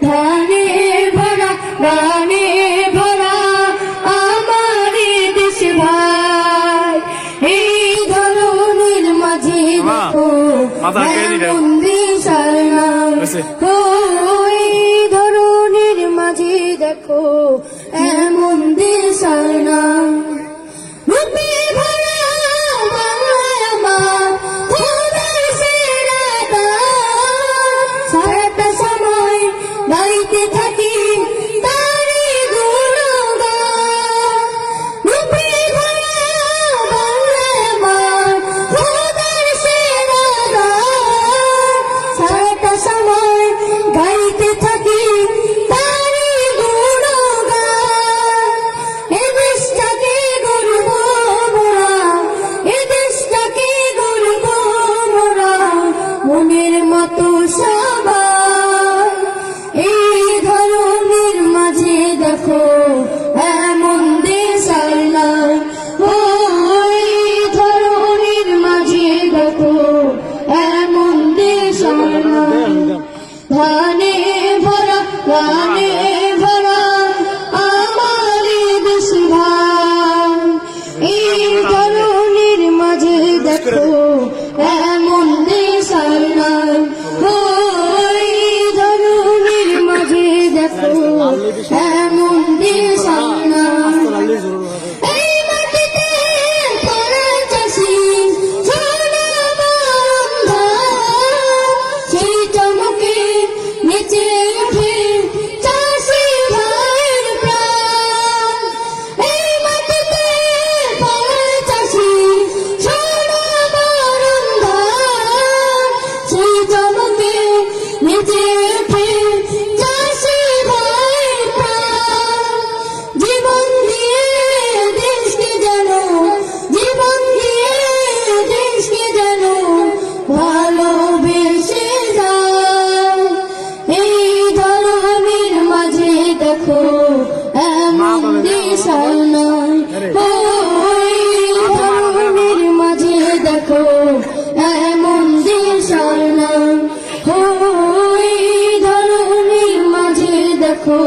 ধানে ভরা গানে ভরা আমার দেশ ভাই, এই ধরনের মাঝে দেখো এমন দেশের নাম, এই ধরনের মাঝে দেখো এমন দেশের নাম। মনের মতো সবাই এই ধরনের মাঝে দেখো এমন দেশ আল্লাহ, ওই ধরনের মাঝে দেখো এমন দেশ আল্লাহ। ধানে ভরা গানে ভরা আমার দেশ ভাই, এই ধরনের মাঝে দেখো এমন দেশ আল্লাহ, ওই ধরনের মাঝে দেখো এমন দেশ আল্লাহ। এই মাটিতে পড়া চাষি সোনা বন্ধা, সেই চমকে নেচে ওঠে চাষি ভাইয়ের প্রাণ। এই মাটিতে পড়া চাষি সোনা বন্ধা, সেই চমকে নেচে ওঠে চাষি ভাইয়ের প্রাণ। জীবন দিয়ে দেশকে যেন, জীবন দিয়ে দেশকে যেন ভালোবেসে যায়, এই ধরনের মাঝে দেখো এমন দেশ নয়, ওই ধরনের মাঝে দেখো এমন দেশ নয়, ওই ধরনের মাঝে দেখো